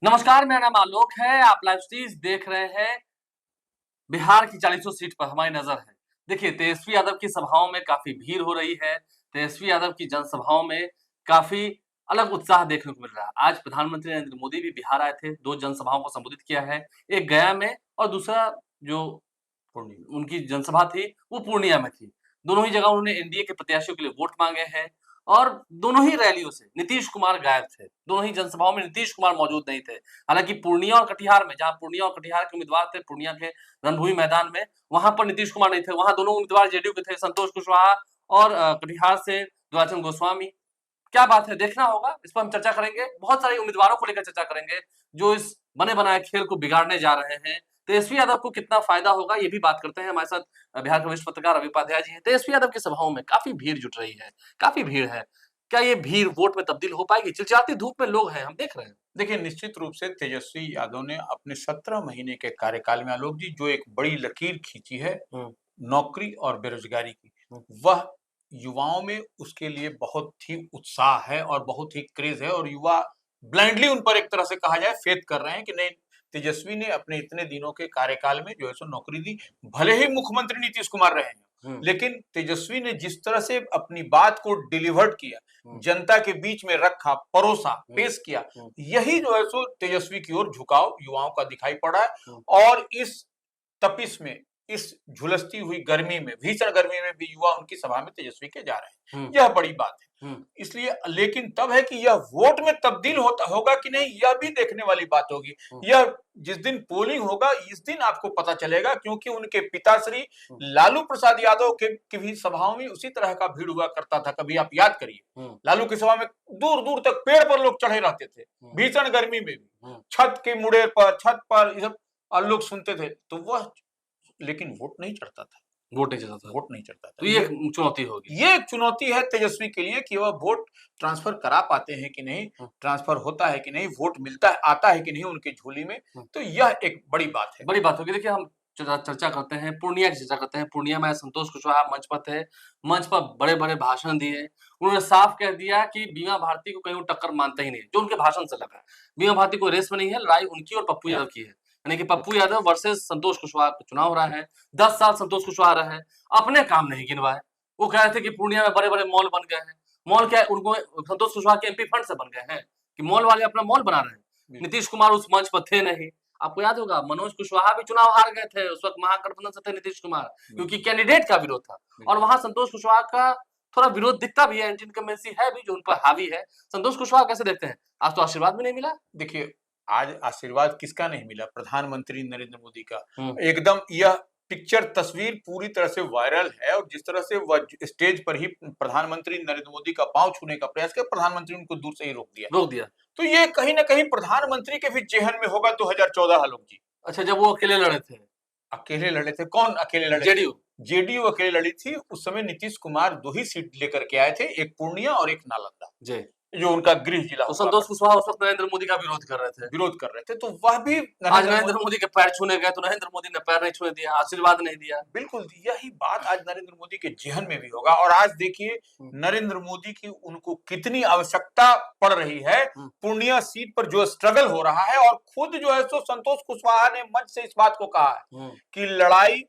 नमस्कार, मेरा नाम आलोक है। आप लाइव स्ट्रीज देख रहे हैं। बिहार की 40 सीट पर हमारी नजर है। देखिए, तेजस्वी यादव की सभाओं में काफी भीड़ हो रही है। तेजस्वी यादव की जनसभाओं में काफी अलग उत्साह देखने को मिल रहा है। आज प्रधानमंत्री नरेंद्र मोदी भी बिहार आए थे, 2 जनसभाओं को संबोधित किया है। एक गया में और दूसरा जो उनकी जनसभा थी, वो पूर्णिया में थी। दोनों ही जगह उन्होंने एनडीए के प्रत्याशियों के लिए वोट मांगे हैं और दोनों ही रैलियों से नीतीश कुमार गायब थे। दोनों ही जनसभाओं में नीतीश कुमार मौजूद नहीं थे। हालांकि पूर्णिया और कटिहार में, जहां पूर्णिया और कटिहार के उम्मीदवार थे, पूर्णिया के रणभूमि मैदान में, वहां पर नीतीश कुमार नहीं थे। वहां दोनों उम्मीदवार जेडीयू के थे, संतोष कुशवाहा और कटिहार से दुलाचंद गोस्वामी। क्या बात है, देखना होगा। इस पर हम चर्चा करेंगे। बहुत सारे उम्मीदवारों को लेकर चर्चा करेंगे जो इस बने बनाए खेल को बिगाड़ने जा रहे हैं। तेजस्वी यादव को कितना फायदा होगा, ये भी बात करते हैं। हमारे साथ बिहार के वरिष्ठ पत्रकार रवि उपाध्याय जी हैं। तेजस्वी यादव की सभाओं में काफी भीड़ जुट रही है, काफी भीड़ है। क्या ये भीड़ वोट में तब्दील हो पाएगी? चिलचिलाती धूप में लोग हैं, हम देख रहे हैं। देखिए, निश्चित रूप से तेजस्वी यादव ने अपने 17 महीने के कार्यकाल में आलोक जी जो एक बड़ी लकीर खींची है नौकरी और बेरोजगारी की, वह युवाओं में उसके लिए बहुत ही उत्साह है और बहुत ही क्रेज है और युवा ब्लाइंडली उन पर एक तरह से कहा जाए फेथ कर रहे हैं कि नहीं, तेजस्वी ने अपने इतने दिनों के कार्यकाल में जो है सो नौकरी दी। भले ही मुख्यमंत्री नीतीश कुमार रहे हैं, लेकिन तेजस्वी ने जिस तरह से अपनी बात को डिलीवर्ड किया, जनता के बीच में रखा, परोसा, पेश किया, यही जो है सो तेजस्वी की ओर झुकाव युवाओं का दिखाई पड़ा है। और इस तपिश में, इस झुलसती हुई गर्मी में, भीषण गर्मी में भी युवा उनकी सभा में तेजस्वी के जा रहे हैं, यह बड़ी बात है। इसलिए लेकिन तब है कि यह वोट में तब्दील होगा कि नहीं, यह भी देखने वाली बात होगी। यह जिस दिन पोलिंग होगा, इस दिन आपको पता चलेगा, क्योंकि उनके पिताश्री लालू प्रसाद यादव की भी सभाओं में उसी तरह का भीड़ हुआ करता था। कभी आप याद करिए, लालू की सभा में दूर दूर तक पेड़ पर लोग चढ़े रहते थे, भीषण गर्मी में भी, छत के मुड़े पर, छत पर ये सब लोग सुनते थे। तो वह, लेकिन वोट नहीं चढ़ता था, वोट नहीं चढ़ता था। वोट नहीं चढ़ता था। तो ये चुनौती होगी, ये एक चुनौती है तेजस्वी के लिए कि वह वोट ट्रांसफर करा पाते हैं कि नहीं, ट्रांसफर होता है कि नहीं, वोट मिलता है, आता है कि नहीं उनकी झोली में। तो यह एक बड़ी बात है, बड़ी बात होगी। देखिए, हम चर्चा करते हैं, पूर्णिया की चर्चा करते हैं। पूर्णिया में संतोष कुशवाहा मंच पर थे, मंच पर बड़े-बड़े भाषण दिए। उन्होंने साफ कह दिया कि बीमा भारती को कहीं वो टक्कर मानते ही नहीं, जो उनके भाषण से लगा। बीमा भारती कोई रेस में नहीं है, लड़ाई उनकी और पप्पू यादव की है। यानी कि पप्पू यादव वर्सेस संतोष कुशवाहा का चुनाव हो रहा है। 10 साल संतोष कुशवाहा रहे, अपने काम नहीं गिनवाए। वो कह रहे थे कि पूर्णिया में बड़े-बड़े मॉल बन गए हैं। मॉल क्या है, उनको संतोष कुशवाहा के एमपी फंड से बन गए हैं कि मॉल वाले अपना मॉल बना रहे हैं। नीतीश कुमार उस मंच पर थे नहीं। आपको याद होगा, मनोज कुशवाहा भी चुनाव हार गए थे। उस वक्त महागठबंधन से थे नीतीश कुमार, क्योंकि कैंडिडेट का विरोध था। और वहां संतोष कुशवाहा का थोड़ा विरोध दिखता भी है, एंटी इनकम्बेंसी है भी जो उन पर हावी है। संतोष कुशवाहा कैसे देखते हैं? आज तो आशीर्वाद भी नहीं मिला। देखिए, आज आशीर्वाद किसका नहीं मिला? प्रधानमंत्री नरेंद्र मोदी का। एकदम यह पिक्चर, तस्वीर पूरी तरह से वायरल है और जिस तरह से वह स्टेज पर ही प्रधानमंत्री नरेंद्र मोदी का पांव छूने का प्रयास किया, प्रधानमंत्री उनको दूर से ही रोक दिया। तो ये कहीं ना कहीं प्रधानमंत्री के भी जेहन में होगा 2014 आलोक जी। अच्छा, जब वो अकेले लड़े थे। अकेले लड़े थे? कौन अकेले लड़े? जेडीयू। जेडीयू अकेले लड़ी थी। उस समय नीतीश कुमार 2 ही सीट लेकर के आए थे, एक पूर्णिया और एक नालंदा, जी, जो उनका गृह जिला। तो संतोष कुशवाहा उस वक्त नरेंद्र मोदी का विरोध कर रहे थे। तो वह भी आज नरेंद्र मोदी के पैर छूने गए तो नरेंद्र मोदी ने पैर नहीं छूने दिया, आशीर्वाद नहीं दिया। बिल्कुल, यही बात आज नरेंद्र मोदी के जेहन में भी होगा। और आज देखिए नरेंद्र मोदी की उनको कितनी आवश्यकता पड़ रही है। पूर्णिया सीट पर जो स्ट्रगल हो रहा है, और खुद जो है सो संतोष कुशवाहा ने मंच से इस बात को कहा है कि लड़ाई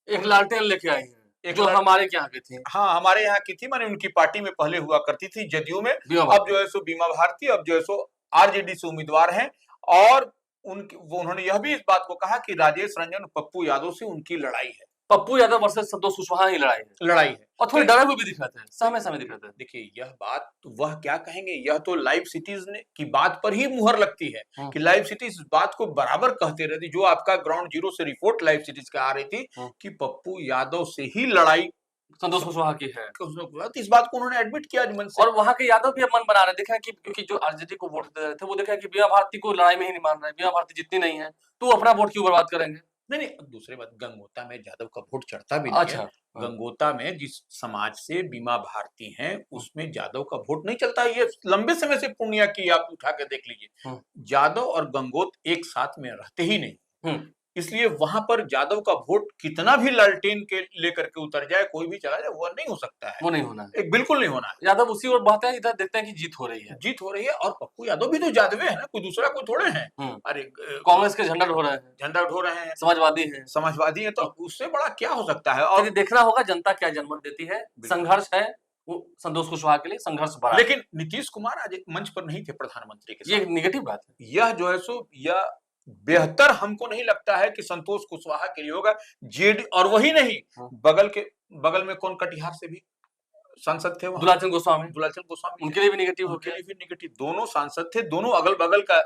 एक लालटेन लेके आई है, जो हमारे यहाँ की थी। हाँ, हमारे यहाँ की थी, माने उनकी पार्टी में पहले हुआ करती थी जदयू में, अब जो है सो बीमा भारती, अब जो है सो आरजेडी से उम्मीदवार हैं। और उन्होंने यह भी इस बात को कहा कि राजेश रंजन, पप्पू यादव से उनकी लड़ाई है। पप्पू यादव वर्सेस संतोष कुशवाहा ही लड़ाई है। और थोड़ी डरे हुए भी दिख रहे थे, समय दिख रहे थे। देखिए, यह बात वह क्या कहेंगे, यह तो लाइव सिटीज ने की बात पर ही मुहर लगती है कि लाइव सिटीज इस बात को बराबर कहते रहती, जो आपका ग्राउंड जीरो से रिपोर्ट लाइव सिटीज का आ रही थी कि पप्पू यादव से ही लड़ाई संतोष कुशवाहा की है। इस बात को उन्होंने एडमिट किया मन से। और वहां के यादव भी अब मन बना रहे, देखा कि क्योंकि जो आरजेडी को वोट दे रहे थे, वो देखा कि बीमा भारती को लड़ाई में ही नहीं मान रहे, बीमा भारती जितनी नहीं है तो अपना वोट क्यों बर्बाद करेंगे। नहीं, दूसरी बात, गंगोता में यादव का वोट चढ़ता भी नहीं है। गंगोता में जिस समाज से बीमा भारती हैं, उसमें यादव का वोट नहीं चलता। ये लंबे समय से पूर्णिया की आप उठा के देख लीजिए, यादव और गंगोत एक साथ में रहते ही नहीं। इसलिए वहां पर यादव का वोट कितना भी लालटेन के लेकर के उतर जाए, कोई भी चला जाए, वो नहीं हो सकता है, वो नहीं होना है। एक बिल्कुल नहीं होना है। यादव उसी ओर बढ़ते हैं, इधर देखते हैं कि जीत हो रही है। जीत हो रही है और पप्पू यादव भी तो यादवे है ना, कोई दूसरा कोई थोड़े हैं। अरे कांग्रेस के झंडा ढो रहे हैं, झंडा उठो रहे हैं, समाजवादी हैं, समाजवादी है, तो उससे बड़ा क्या हो सकता है। और देखना होगा जनता क्या जनमत देती है। संघर्ष है वो संतोष कुशवाहा के लिए, संघर्ष बड़ा। लेकिन नीतीश कुमार आज मंच पर नहीं थे प्रधानमंत्री के साथ, ये नेगेटिव बात है। यह जो है सो यह बेहतर हमको नहीं लगता है कि संतोष कुशवाहा के लिए होगा। जेडी और वही नहीं, बगल में कौन, कटिहार से भी सांसद थे, दुलाचंद गोस्वामी, उनके लिए भी नेगेटिव हो गया। नेगेटिव दोनों सांसद थे, दोनों अगल बगल का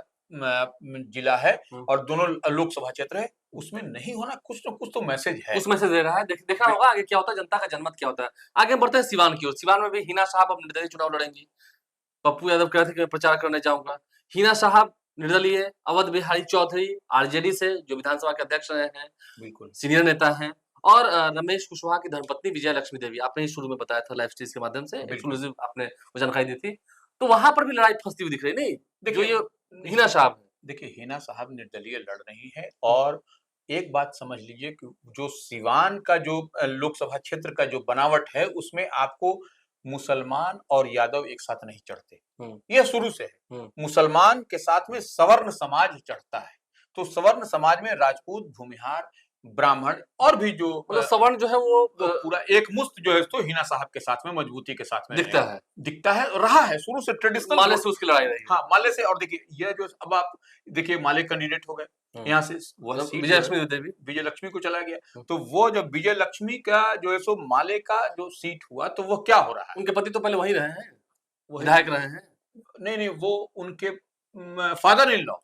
जिला है और दोनों लोकसभा क्षेत्र है, उसमें नहीं होना, कुछ न कुछ तो मैसेज है, उस मैसेज दे रहा है। देखना होगा आगे क्या होता है, जनता का जनमत क्या होता है। आगे बढ़ते हैं सिवान की ओर। सिवान में भी हिना साहब अब निर्दलीय चुनाव लड़ेंगी। पप्पू यादव कह रहे थे कि मैं प्रचार करने जाऊंगा। हिना साहब निर्दलीय, अवध बिहारी चौधरी आरजेडी से, जो विधानसभा के अध्यक्ष रहे हैं, बिल्कुल सीनियर नेता हैं, और रमेश कुशवाहा की धर्मपत्नी विजय लक्ष्मी देवी, आपने ही शुरू में बताया था लाइव स्टेज के माध्यम से, एक्सक्लूसिव आपने वो जानकारी दी थी। तो वहां पर भी लड़ाई फंसती हुई दिख रही नहीं, जो ये हिना साहब है। देखिए, हिना साहब निर्दलीय लड़ रही है, और एक बात समझ लीजिए कि जो सिवान का जो लोकसभा क्षेत्र का जो बनावट है, उसमें आपको मुसलमान और यादव एक साथ नहीं चढ़ते, यह शुरू से है। मुसलमान के साथ में सवर्ण समाज चढ़ता है, तो सवर्ण समाज में राजपूत, भूमिहार, ब्राह्मण और भी जो सवर्ण जो है वो पूरा एक मुश्त जो है तो हिना साहब के साथ में मजबूती के साथ में दिखता है, रहा है शुरू से, ट्रेडिशनल माले से उसकी लड़ाई रही। हाँ, माले से। और देखिए, यह जो अब आप देखिए, माले कैंडिडेट हो गए, यहाँ से विजय लक्ष्मी को चला गया, तो वो जब विजय लक्ष्मी का जो है सो माले का जो सीट हुआ, तो वो क्या हो रहा है, उनके पति तो पहले वही रहे हैं, विधायक रहे हैं। नहीं, वो उनके फादर इन लॉ,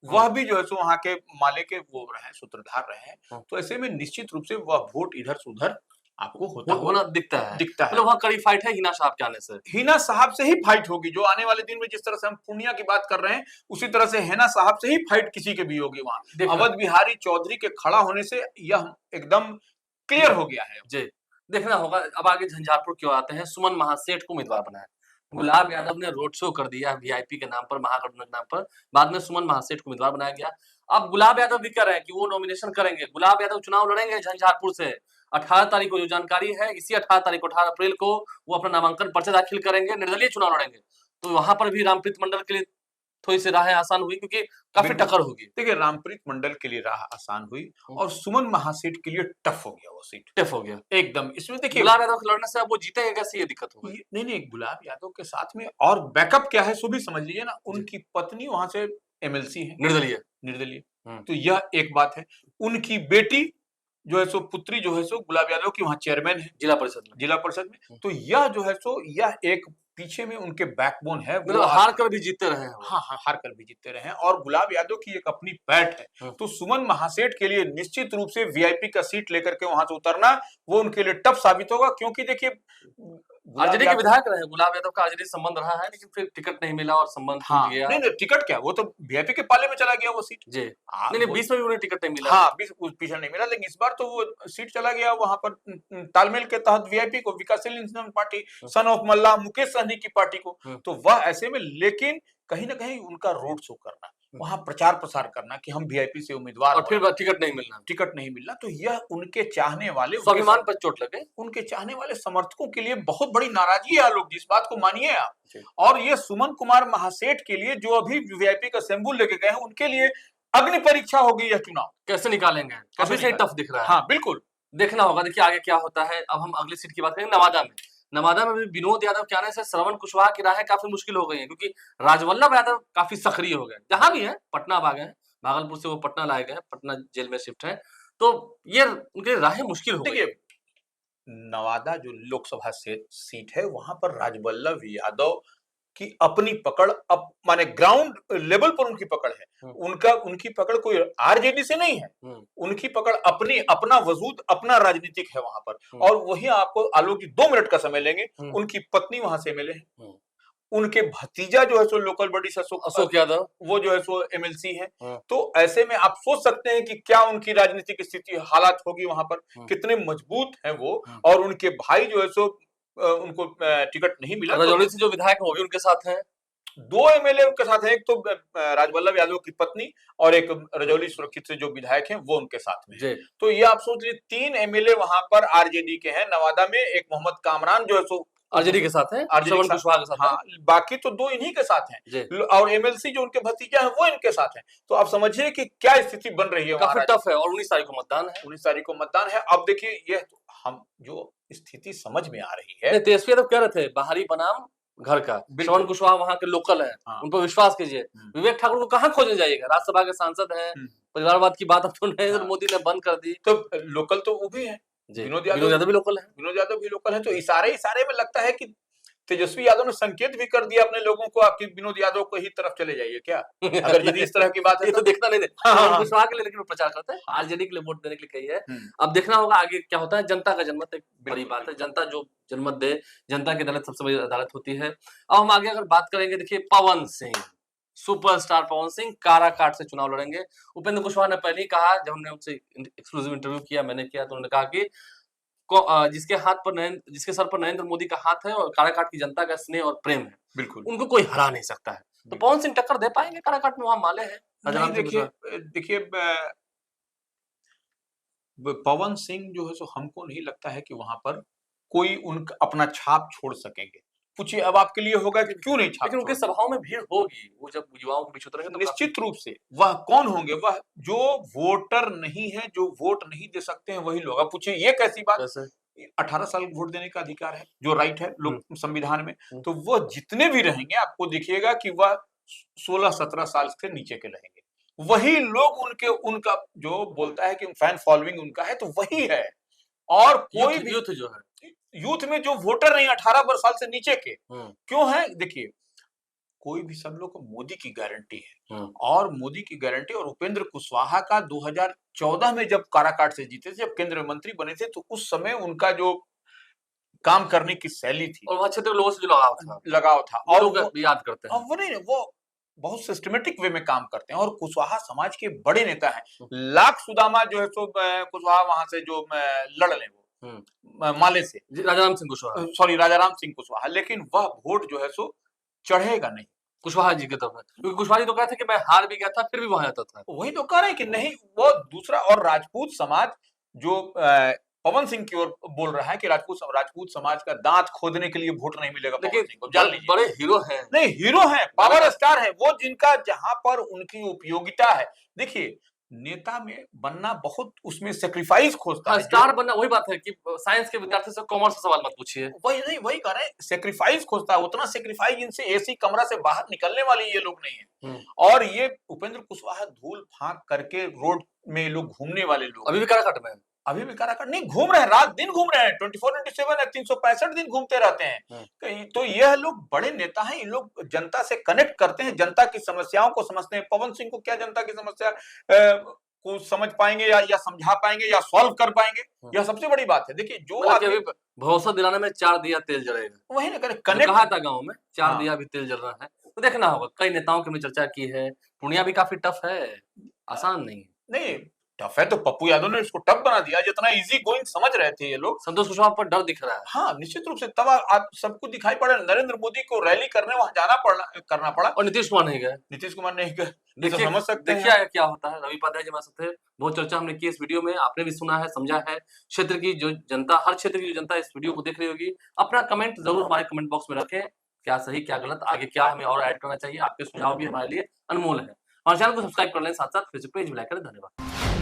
वह भी जो है सो वहां के माले के वो रहे, सूत्रधार रहे हैं। तो ऐसे में निश्चित रूप से वह वोट इधर से उधर आपको होना दिखता है। मतलब वहाँ कड़ी फाइट है हिना साहब के आने से। हिना साहब से ही फाइट होगी, जो आने वाले दिन में जिस तरह से हम पूर्णिया की बात कर रहे हैं, उसी तरह से हिना साहब से ही फाइट किसी के भी होगी वहां। अवध बिहारी चौधरी के खड़ा होने से यह एकदम क्लियर हो गया है। जी, देखना होगा। अब आगे झंझारपुर क्यों आते हैं, सुमन महासेठ को उम्मीदवार बनाया। गुलाब यादव ने रोड शो कर दिया वीआईपी के नाम पर, महागठबंधन के नाम पर, बाद में सुमन महासेठ को उम्मीदवार बनाया गया। अब गुलाब यादव भी कह रहे हैं कि वो नॉमिनेशन करेंगे, गुलाब यादव चुनाव लड़ेंगे झंझारपुर से। 18 तारीख को जो जानकारी है, इसी 18 तारीख को 18 अप्रैल को वो अपना नामांकन पर्चा दाखिल करेंगे, निर्दलीय चुनाव लड़ेंगे। तो वहां पर भी रामप्रीत मंडल के लिए थोड़ी सी राह आसान हुई, क्योंकि काफी टक्कर होगी। देखिए, रामप्रीत मंडल के लिए राह आसान हुई और सुमन महासेठ के लिए टफ हो गया, वो सीट टफ हो गया एकदम। इसमें देखिए, गुलाब यादव के लड़ने से अब वो जीतेंगे कैसे, ये दिक्कत होगी। नहीं, गुलाब यादव के साथ में और बैकअप क्या है, सो भी समझ लीजिए ना, उनकी पत्नी वहां से एमएलसी है, निर्दलीय। तो यह एक बात है। उनकी बेटी जो है सो, पुत्री जो है सो, गुलाब यादव की वहां चेयरमैन है जिला परिषद में। तो यह जो है सो, यह एक पीछे में उनके बैकबोन है, मतलब हार कर भी जीतते रहे हैं। हाँ, हार कर भी जीतते रहे हैं, और गुलाब यादव की एक अपनी पैठ है। तो सुमन महासेठ के लिए निश्चित रूप से वीआईपी का सीट लेकर के वहां से उतरना, वो उनके लिए टफ साबित होगा, क्योंकि देखिए, आरजेडी के विधायक रहे, गुलाब यादव का आरजेडी संबंध रहा है, लेकिन फिर टिकट नहीं मिला और संबंध टूट गया। नहीं, टिकट क्या, वो तो वीआईपी के पाले में चला गया वो सीट। जी, नहीं, 20 में भी उन्हें टिकट नहीं मिला। हाँ, 20 पीछे नहीं मिला, लेकिन इस बार तो वो सीट चला गया वहां पर तालमेल के तहत वीआईपी को, विकासशील इंसान पार्टी, सन ऑफ मल्ला मुकेश सहनी की पार्टी को। तो वह ऐसे में, लेकिन कहीं ना कहीं उनका रोड शो करना, वहां प्रचार प्रसार करना कि हम वीआईपी से उम्मीदवार, और फिर टिकट नहीं मिलना, तो यह उनके चाहने वाले, स्वाभिमान पर चोट लगे, उनके चाहने वाले समर्थकों के लिए बहुत बड़ी नाराजगी है आलोक, इस बात को मानिए आप। और ये सुमन कुमार महासेठ के लिए, जो अभी वीआईपी का सिंबल लेके गए हैं, उनके लिए अग्नि परीक्षा होगी यह चुनाव, कैसे निकालेंगे, काफी से टफ दिख रहा है। हाँ, बिल्कुल, देखना होगा। देखिए आगे क्या होता है। अब हम अगली सीट की बात करेंगे, नवादा में भी विनोद यादव के आने से श्रवण कुशवाहा की राहें काफी मुश्किल हो गई हैं, क्योंकि राजवल्लभ यादव काफी सक्रिय हो गए, जहां भी है, पटना आ गए हैं, भागलपुर से वो पटना लाए गए, पटना जेल में शिफ्ट है, तो ये उनके राहें मुश्किल हो गई। नवादा जो लोकसभा सीट है, वहां पर राजवल्लभ यादव की अपनी पकड़, अब माने ग्राउंड लेवल पर उनकी पकड़ है, उनकी पकड़ कोई आरजेडी से नहीं है, उनकी पकड़ अपना वजूद, अपना राजनीतिक है वहां पर। और वही आपको आलोक जी 2 मिनट का समय लेंगे, उनकी पत्नी वहां से एमएलए है, उनके भतीजा जो है सो लोकल बॉडी से अशोक यादव, वो जो है सो एमएलसी है। तो ऐसे में आप सोच सकते हैं कि क्या उनकी राजनीतिक स्थिति, हालात होगी वहां पर, कितने मजबूत हैं वो। और उनके भाई जो है सो, उनको टिकट नहीं मिला, रजौली से जो विधायक वो भी उनके साथ हैं, 2 एमएलए उनके साथ हैं, एक तो राजवल्लभ यादव की पत्नी और एक रजौली सुरक्षित से जो विधायक हैं वो उनके साथ में है। तो ये आप सोच लीजिए 3 एमएलए वहां पर आरजेडी के हैं। नवादा में एक मोहम्मद कामरान जो है सो आरजेडी के साथ है, श्रवण कुशवाहा के साथ है। हाँ, बाकी तो 2 इन्हीं के साथ हैं और एमएलसी जो उनके भतीजा है वो इनके साथ हैं। तो आप समझिए कि क्या स्थिति बन रही है, काफी टफ है। और 19 तारीख को मतदान है, 19 तारीख को मतदान है। अब देखिए ये हम जो स्थिति समझ में आ रही है, तेजस्वी यादव कह रहे थे बाहरी बनाम घर का, श्रवण कुशवाहा वहां के लोकल है, उन पर विश्वास कीजिए। विवेक ठाकुर को कहाँ खोजने जाइएगा, राज्यसभा के सांसद हैं, परिवारवाद की बात अब तो नरेंद्र मोदी ने बंद कर दी। तो लोकल तो वो भी है, विनोद यादव भी लोकल है, विनोद यादव भी लोकल है। तो इशारे में लगता है कि तेजस्वी यादव ने संकेत भी कर दिया अपने लोगों को, आपकी विनोद यादव को ही तरफ चले जाइए क्या, अगर यदि इस तरह की बात है तो देखना नहीं दे। कुशवाहा के लिए लेकिन प्रचार करते हैं, आरजेडी के लिए वोट देने के लिए कही है। अब देखना होगा आगे क्या होता है। जनता का जनमत एक बड़ी बात है, जनता जो जनमत दे, जनता की अदालत सबसे बड़ी अदालत होती है। अब हम आगे अगर बात करेंगे, देखिए पवन सिंह, सुपरस्टार पवन सिंह काराकाट से चुनाव लड़ेंगे। उपेंद्र कुशवाहा ने पहले ही कहा, जब हमने उनसे एक्सक्लूसिव इंटरव्यू किया, मैंने किया, तो उन्होंने कहा कि जिसके सर पर नरेंद्र मोदी का हाथ है और काराकाट की जनता का स्नेह और प्रेम है, बिल्कुल उनको कोई हरा नहीं सकता है। तो पवन सिंह टक्कर दे पाएंगे काराकाट में? वहां माले हैं। देखिए पवन सिंह जो है सो हमको नहीं लगता है कि वहां पर कोई उनका अपना छाप छोड़ सकेंगे। पूछिए अब आपके लिए होगा कि क्यों नहीं छाप, लेकिन उनके सभाओं में भीड़ होगी, वो जब युवाओं के बीच उतरेंगे तो निश्चित रूप से। वह कौन होंगे? वह जो वोटर नहीं है, जो वोट नहीं दे सकते हैं, वही लोग। अब पूछिए ये कैसी बात, 18 साल वोट देने का अधिकार है, जो राइट है लोक संविधान में, तो वो जितने भी रहेंगे आपको देखिएगा कि वह 16-17 साल से नीचे के रहेंगे। वही लोग उनका जो बोलता है कि फैन फॉलोइंग उनका है, तो वही है। और कोई भी यूथ जो है, यूथ में जो वोटर नहीं 18 साल से नीचे के क्यों है? देखिए कोई भी, सब लोग को मोदी की गारंटी है, और मोदी की गारंटी। और उपेंद्र कुशवाहा का 2014 में जब काराकाट से जीते थे, जब केंद्रीय मंत्री बने थे, तो उस समय उनका जो काम करने की शैली थी और वहां क्षेत्र लोगों से जो लगाव था और लोग याद करते हैं, वो बहुत सिस्टमेटिक वे में काम करते हैं। और कुशवाहा समाज के बड़े नेता हैं। लाख सुदामा जो है सो कुशवाहा वहां से जो लड़ ले, वो माले से, राजाराम सिंह कुशवाहा, सॉरी राजाराम सिंह कुशवाहा, लेकिन वह वोट जो है सो चढ़ेगा नहीं कुशवाहा जी की तरफ, क्योंकि कुशवाहा जी तो कहते कि मैं हार भी गया था फिर भी वहां आता था। वही तो कह रहे हैं कि नहीं, वो दूसरा। और राजपूत समाज जो पवन सिंह की ओर बोल रहा है कि राजपूत समाज का दांत खोदने के लिए वोट नहीं मिलेगा पवन सिंह को, जान लीजिए। बड़े हीरो हैं, नहीं हीरो हैं, पावर स्टार है वो, जिनका जहां पर उनकी उपयोगिता है। देखिए नेता में बनना बहुत उसमें सेक्रीफाइस खोजता है। स्टार बनना वही बात है कि साइंस के विद्यार्थी से कॉमर्स का सवाल मत पूछिए। वही कह रहे हैं, सेक्रीफाइस खोजता है। उतना सेक्रीफाइस इनसे एसी कमरा से बाहर निकलने वाले ये लोग नहीं है। और ये उपेंद्र कुशवाहा धूल फांक करके रोड में लोग घूमने वाले लोग, अभी भी काराकाट में, अभी भी काराकाट नहीं घूम रहे हैं, रात दिन घूम रहे हैं, 24/7 है, 365 दिन घूमते रहते हैं। तो यह लोग बड़े नेता हैं, इन लोग जनता से कनेक्ट करते हैं, जनता की समस्याओं को समझते हैं। पवन सिंह को क्या जनता की समस्या को समझ पाएंगे या समझा पाएंगे या सॉल्व कर पाएंगे, यह सबसे बड़ी बात है। देखिए जो भरोसा दिलाने में 4 दिया तेल जलेगा, वही ना करे, कनेक्ट कहा था गाँव में 4 दिया भी तेल जल रहा है। तो देखना होगा, कई नेताओं की हमने चर्चा की है। पूर्णिया भी काफी टफ है, आसान नहीं है। नहीं टफ है तो पप्पू यादव ने इसको टफ बना दिया, जितना इजी गोइंग समझ रहे थे ये लोग। संतोष कुशवाहा पर डर दिख रहा है। हाँ निश्चित रूप से, तब आप सबको दिखाई पड़ा, नरेंद्र मोदी को रैली करने वहां करना पड़ा, और नीतीश कुमार नहीं गए। देखिए समझ सकते हैं, देखिए क्या होता है। रवि पाध्याय जी हमारे साथ थे, बहुत चर्चा हमने की इस वीडियो में, आपने भी सुना है, समझा है। क्षेत्र की जो जनता, हर क्षेत्र की जो जनता इस वीडियो को देख रही होगी, अपना कमेंट जरूर हमारे कमेंट बॉक्स में रखें, क्या सही क्या गलत, आगे क्या हमें और ऐड करना चाहिए। आपके सुझाव भी हमारे लिए अनमोल है। हमारे चैनल को सब्सक्राइब कर लें, साथ साथ फेसबुक पेज भी लाइक करें। धन्यवाद।